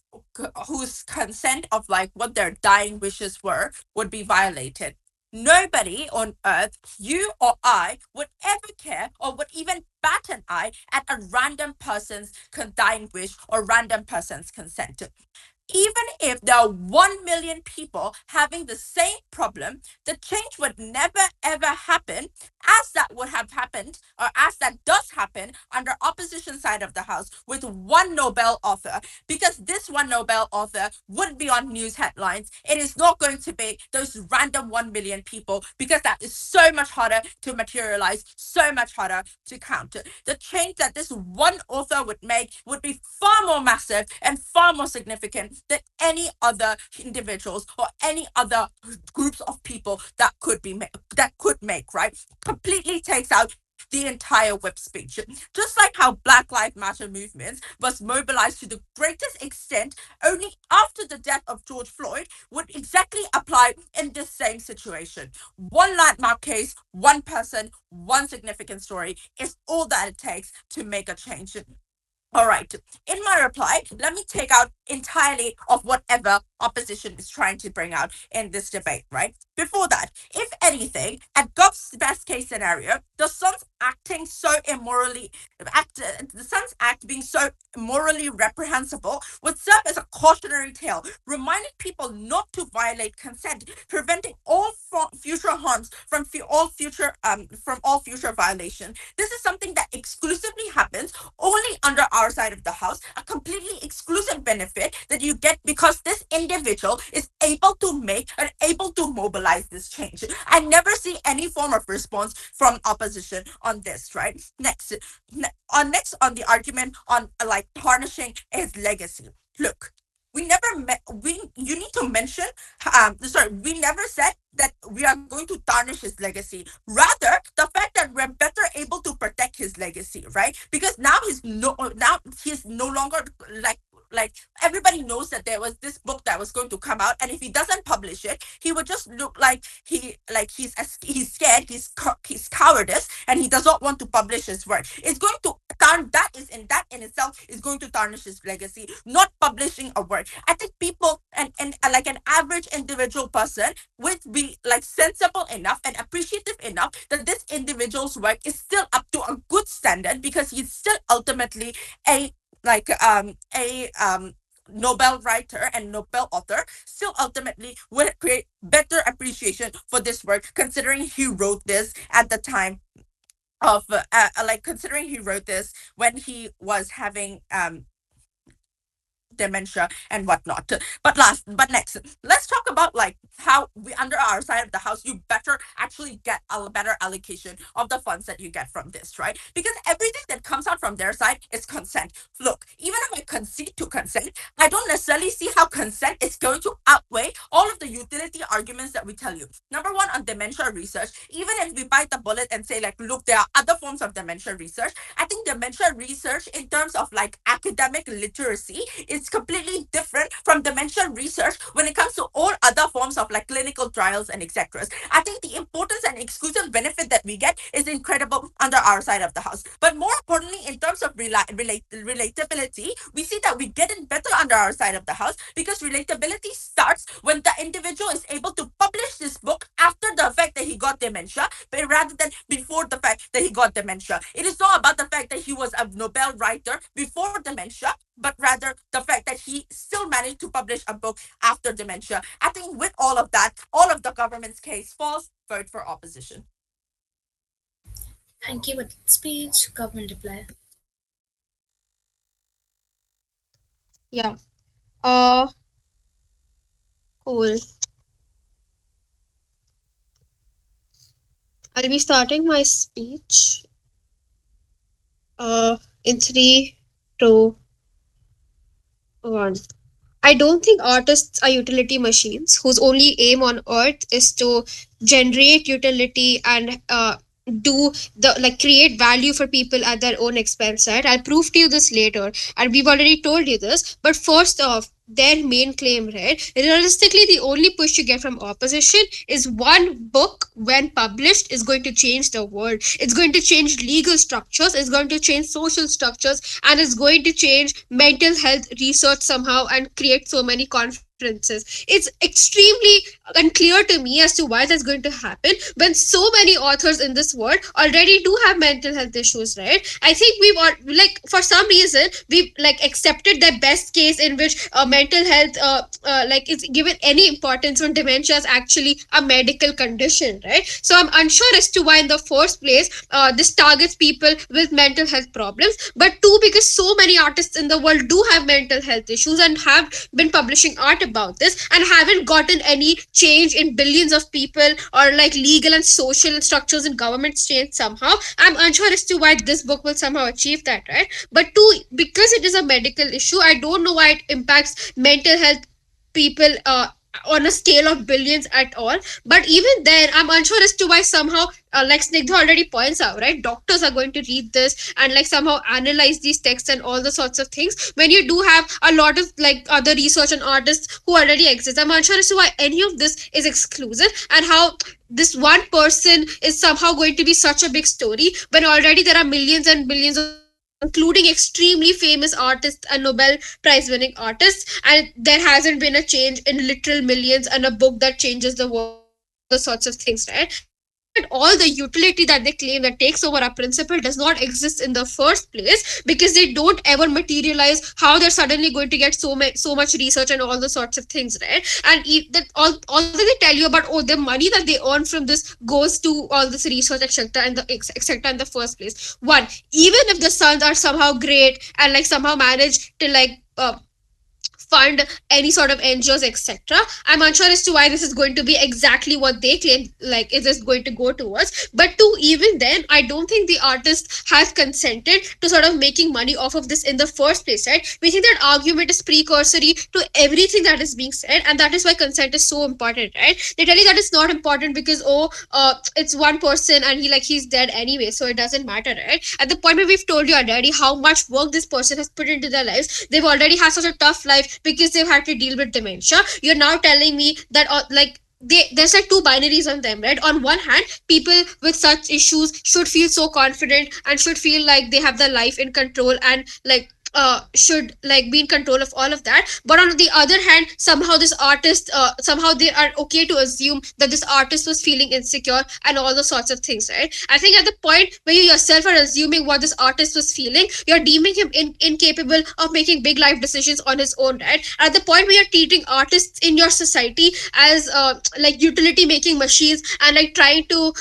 consent of like what their dying wishes were would be violated? Nobody on earth, you or I, would ever care or would even bat an eye at a random person's dying wish or random person's consent. Even if there are 1 million people having the same problem, the change would never ever happen as that would have happened, or as that does happen under opposition side of the house with one Nobel author, because this one Nobel author would be on news headlines. It is not going to be those random 1 million people, because that is so much harder to materialize, so much harder to count. The change that this one author would make would be far more massive and far more significant than any other individuals or any other groups of people that could make, right? Completely takes out the entire whip speech. Just like how Black Lives Matter movements was mobilized to the greatest extent only after the death of George Floyd, would exactly apply in this same situation. One landmark case, one person, one significant story is all that it takes to make a change. All right. In my reply, let me take out entirely of whatever opposition is trying to bring out in this debate, right? Before that, if anything, at Gov's best case scenario, the Sun's acting so immorally, the Sun's act being so morally reprehensible would serve as a cautionary tale, reminding people not to violate consent, preventing all future harms from all future violations. This is something that exclusively happens only under our side of the house, a completely exclusive benefit that you get because this individual is able to make and able to mobilize this change. I never see any form of response from opposition on this, right? Next on the argument on like tarnishing his legacy. Look, you need to mention we never said that we are going to tarnish his legacy. Rather, the fact that we're better able to protect his legacy, right? Because now he's no longer like everybody knows that there was this book that was going to come out, and if he doesn't publish it, he would just look like he's scared, he's cowardice, and he does not want to publish his work. It's going to that in itself is going to tarnish his legacy. Not publishing a work, I think people and like an average individual person would be like sensible enough and appreciative enough that this individual's work is still up to a good standard, because he's still ultimately a Nobel writer and Nobel author, still ultimately would create better appreciation for this work, considering he wrote this at the time of considering he wrote this when he was having dementia and whatnot. But next, let's talk about like how we under our side of the house, you better actually get a better allocation of the funds that you get from this, right? Because everything that comes out from their side is consent. Look, even if I concede to consent, I don't necessarily see how consent is going to outweigh all of the utility arguments that we tell you. Number one, on dementia research, even if we bite the bullet and say like, look, there are other forms of dementia research, I think dementia research in terms of like academic literacy is completely different from dementia research when it comes to all other forms of like clinical trials and etc. I think the importance and exclusive benefit that we get is incredible under our side of the house. But more importantly, in terms of relatability, we see that we get it better under our side of the house, because relatability starts when the individual is able to publish this book after the fact that he got dementia, but rather than before the fact that he got dementia. It is not about the fact that he was a Nobel writer before dementia, but rather the fact that he still managed to publish a book after dementia. I think with all of that, all of the government's case falls. Vote for opposition. Thank you for the speech. Government reply. Yeah. Uh, cool. I'll be starting my speech in three, two, one. I don't think artists are utility machines whose only aim on earth is to generate utility and do the like create value for people at their own expense, right? I'll prove to you this later, and we've already told you this. But first off, their main claim, right? Realistically, the only push you get from opposition is one book, when published, is going to change the world. It's going to change legal structures, it's going to change social structures, and it's going to change mental health research somehow and create so many conferences. It's extremely unclear to me as to why that's going to happen when so many authors in this world already do have mental health issues, right? I think we've all, like, for some reason we've like accepted the best case in which mental health like is given any importance when dementia is actually a medical condition, right? So I'm unsure as to why in the first place this targets people with mental health problems. But two, because so many artists in the world do have mental health issues and have been publishing art about this and haven't gotten any change in billions of people, or like legal and social structures and governments change somehow. I'm unsure as to why this book will somehow achieve that, right? But two, because it is a medical issue, I don't know why it impacts mental health people on a scale of billions at all. But even then, I'm unsure as to why somehow, like Snigdha already points out, right? Doctors are going to read this and like somehow analyze these texts and all the sorts of things. When you do have a lot of like other research and artists who already exist, I'm unsure as to why any of this is exclusive, and how this one person is somehow going to be such a big story when already there are millions and billions of people, including extremely famous artists and Nobel Prize winning artists, and there hasn't been a change in literal millions and a book that changes the world and all the sorts of things, right? I think that all the utility that they claim that takes over a principle does not exist in the first place, because they don't ever materialize how they're suddenly going to get so much research and all the sorts of things, right? And that all that they tell you about, oh, the money that they earn from this goes to all this research, etc., and the etc. in the first place. One, even if the sons are somehow great and like somehow manage to like fund any sort of NGOs, etc. I'm unsure as to why this is going to be exactly what they claim, like is this going to go towards. But to even then, I don't think the artist has consented to sort of making money off of this in the first place, right? We think that argument is precursory to everything that is being said, and that is why consent is so important, right? They tell you that it's not important because, oh, it's one person and he's dead anyway, so it doesn't matter, right? At the point where we've told you already how much work this person has put into their lives, they've already had such a tough life because they've had to deal with dementia. You're now telling me that there's like two binaries on them, right? On one hand, people with such issues should feel so confident and should feel like they have their life in control and like should like be in control of all of that. But on the other hand, somehow this artist somehow they are okay to assume that this artist was feeling insecure and all those sorts of things, right? I think at the point where you yourself are assuming what this artist was feeling, you're deeming him incapable of making big life decisions on his own, right? At the point where you're treating artists in your society as like utility making machines and like trying to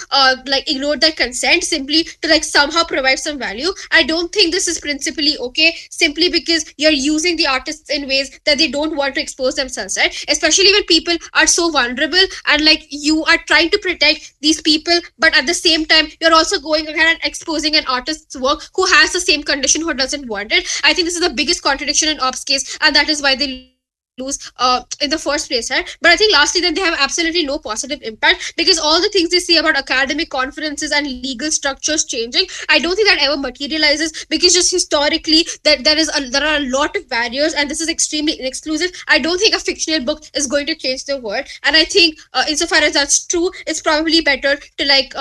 like ignore their consent simply to like somehow provide some value, I don't think this is principally okay, simply because you're using the artists in ways that they don't want to expose themselves, right? Especially when people are so vulnerable and like you are trying to protect these people, but at the same time you're also going ahead and exposing an artist's work who has the same condition, who doesn't want it. I think this is the biggest contradiction in ops case, and that is why they lose in the first place, right? But I think lastly then they have absolutely no positive impact, because all the things they say about academic conferences and legal structures changing, I don't think that ever materializes, because just historically that there are a lot of barriers and this is extremely inexclusive. I don't think a fictional book is going to change the world, and I think insofar as that's true, it's probably better to like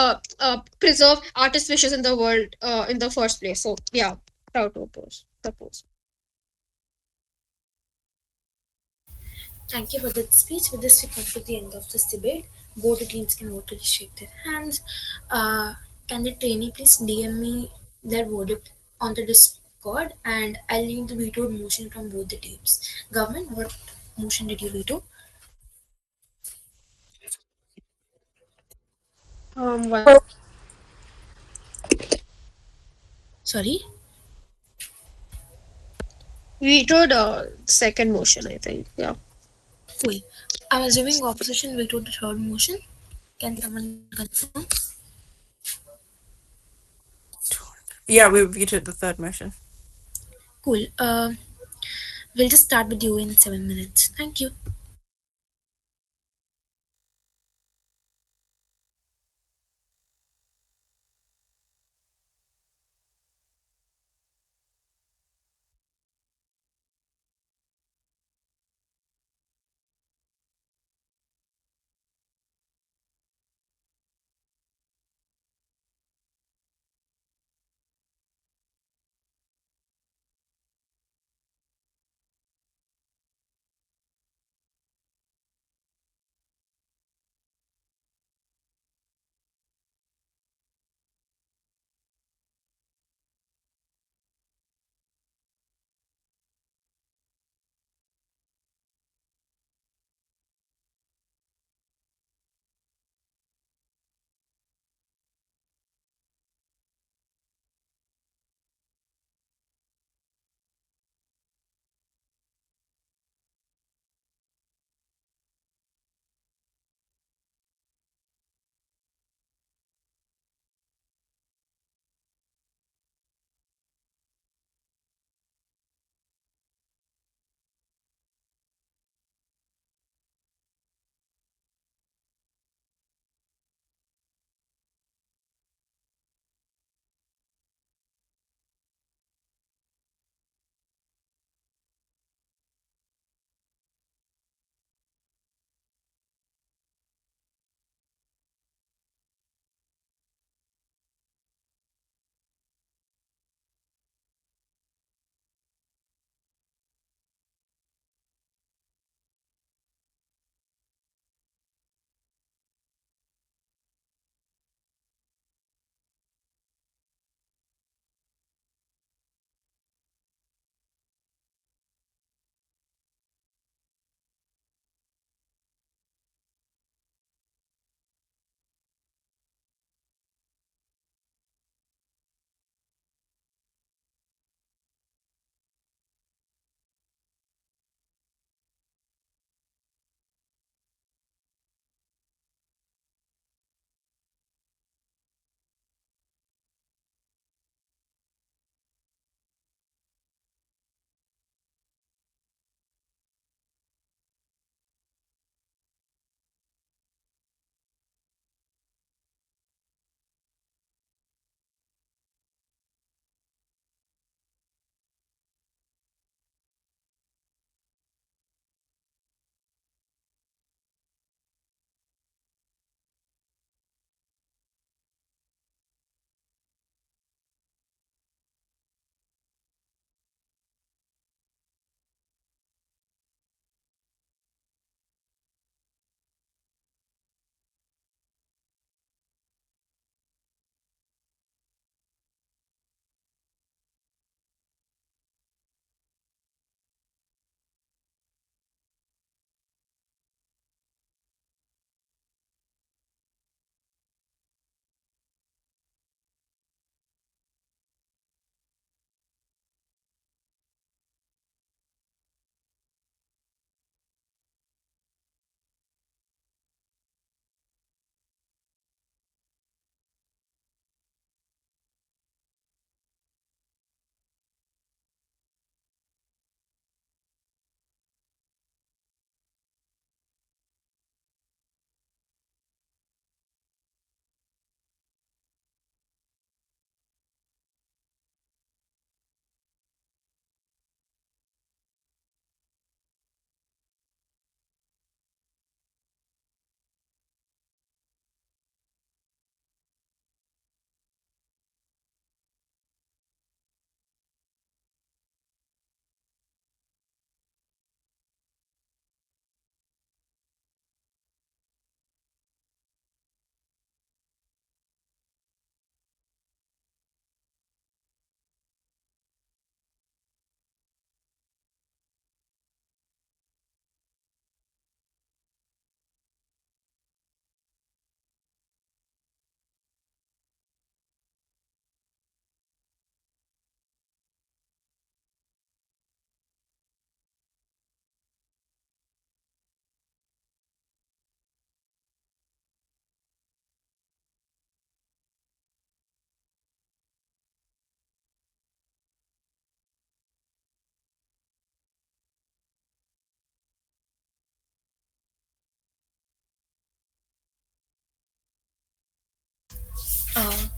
preserve artist wishes in the world in the first place. So yeah, proud to oppose. Thank you for that speech. With this, we come to the end of this debate. Both the teams can vote to shake their hands. Can the trainee please DM me their verdict on the Discord, and I'll need the vetoed motion from both the teams. Government, what motion did you veto? One. Sorry. Vetoed second motion, I think. Yeah. Cool. I'm assuming opposition vetoed the third motion. Can someone confirm? Yeah, we vetoed the third motion. Cool. We'll just start with you in 7 minutes. Thank you.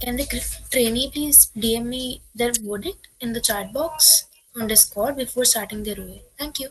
Can the trainee please DM me their verdict in the chat box on Discord before starting their OA? Thank you.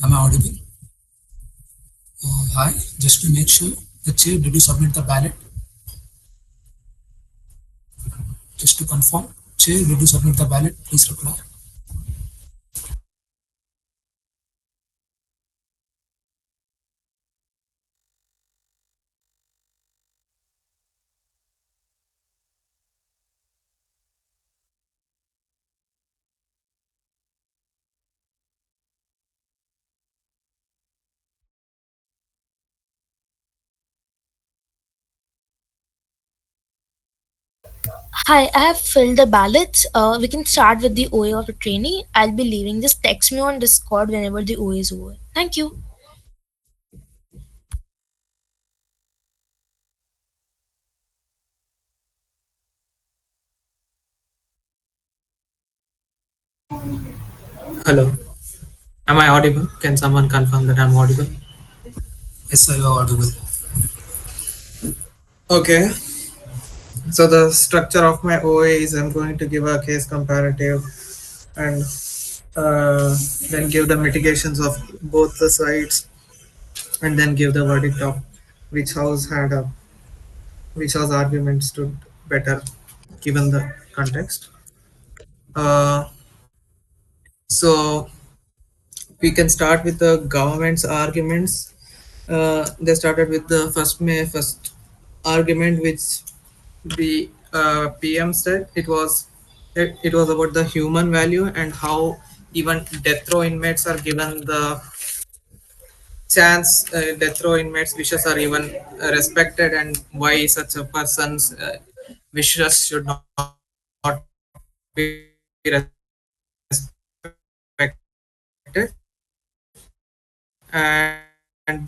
Am I audible? Hi, just to make sure, the chair, did you submit the ballot? Just to confirm, chair, did you submit the ballot? Please reply. Hi, I have filled the ballots. We can start with the OA of the trainee. I'll be leaving. Just text me on Discord whenever the OA is over. Thank you. Hello. Am I audible? Can someone confirm that I'm audible? Yes, sir, you are audible. Okay. So the structure of my OA is I'm going to give a case comparative and then give the mitigations of both the sides and then give the verdict of which house had a which house argument stood better given the context. Uh, so we can start with the government's arguments. They started with the first argument, which the PM said it was about the human value and how even death row inmates are given the chance. Death row inmates' wishes are even respected, and why such a person's wishes should not be respected. And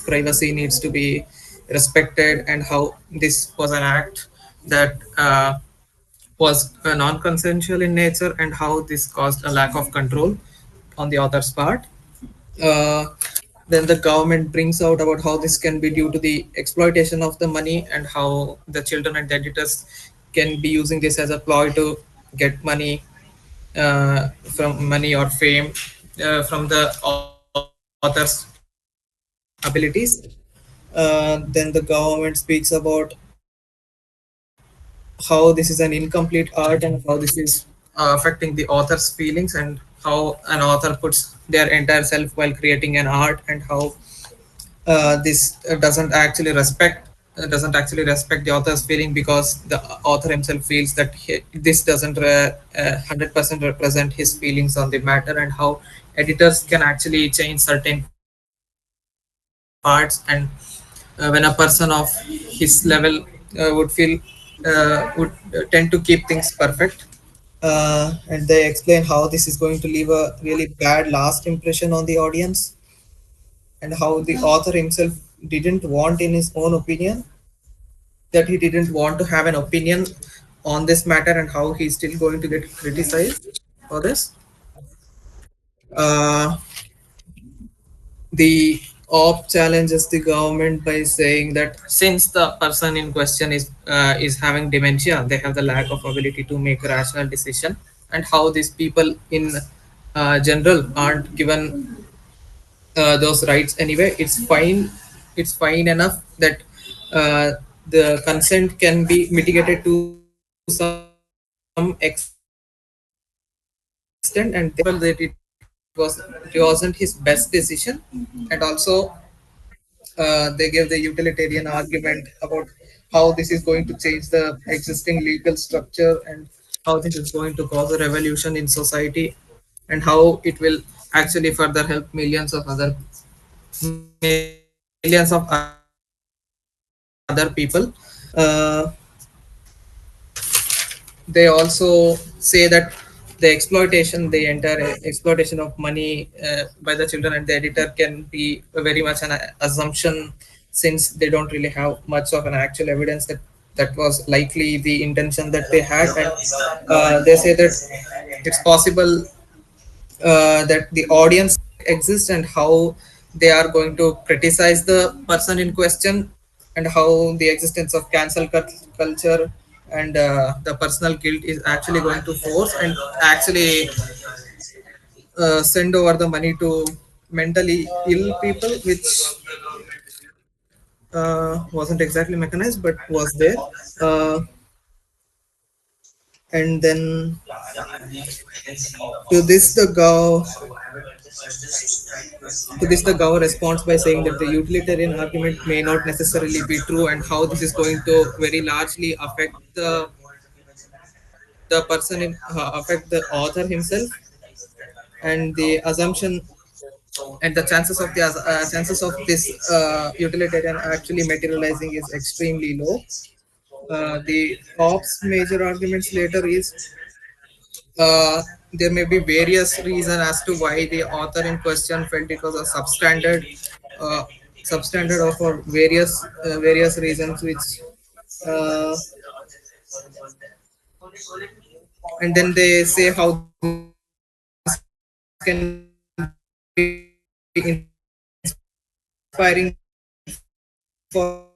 privacy needs to be respected, and how this was an act that was non-consensual in nature, and how this caused a lack of control on the author's part. Uh, then the government brings out about how this can be due to the exploitation of the money, and how the children and the editors can be using this as a ploy to get money, from money or fame, from the author's abilities. Then the government speaks about how this is an incomplete art, and how this is affecting the author's feelings, and how an author puts their entire self while creating an art, and how this doesn't actually respect the author's feeling, because the author himself feels that this doesn't 100% represent his feelings on the matter, and how editors can actually change certain parts, and when a person of his level would tend to keep things perfect. And they explain how this is going to leave a really bad last impression on the audience, and how the author himself didn't want in his own opinion, that he didn't want to have an opinion on this matter, and how he's still going to get criticized for this. uh, the op challenges the government by saying that since the person in question is having dementia, they have the lack of ability to make a rational decision, and how these people in general aren't given those rights anyway. It's fine enough that the consent can be mitigated to some extent, and they felt that it wasn't his best decision. And also they gave the utilitarian argument about how this is going to change the existing legal structure, and how this is going to cause a revolution in society, and how it will actually further help millions of other people. They also say that the exploitation, the entire exploitation of money by the children and the editor can be very much an assumption, since they don't really have much of an actual evidence that that was likely the intention that they had. And they say that it's possible that the audience exists, and how they are going to criticize the person in question, and how the existence of culture and the personal guilt is actually going to force and actually send over the money to mentally ill people, which wasn't exactly mechanized but was there. Uh, and then to this the Gao to this the Gao responds by saying that the utilitarian argument may not necessarily be true, and how this is going to very largely affect the person affect the author himself, and the assumption and the chances of this utilitarian actually materializing is extremely low. The Pop's major arguments later is there may be various reasons as to why the author in question felt it was a uh, substandard or for various reasons, which uh, and then they say how this can be inspiring for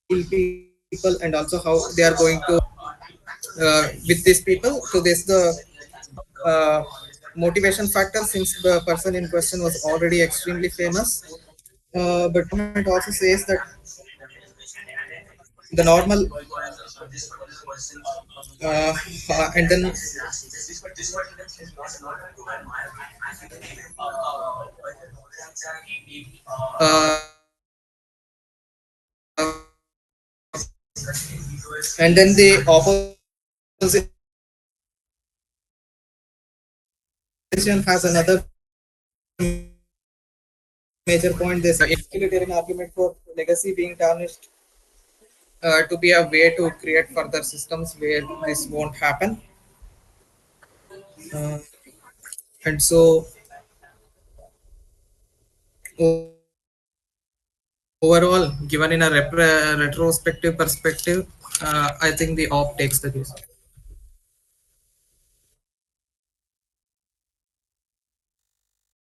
ill people, and also how they are going to with these people. So there's the uh, motivation factor, since the person in question was already extremely famous. But it also says that the normal and then uh, and then the opposition has another major point. This utilitarian argument for legacy being tarnished to be a way to create further systems where this won't happen. Uh, and so overall, given in a retrospective perspective, I think the op takes the case.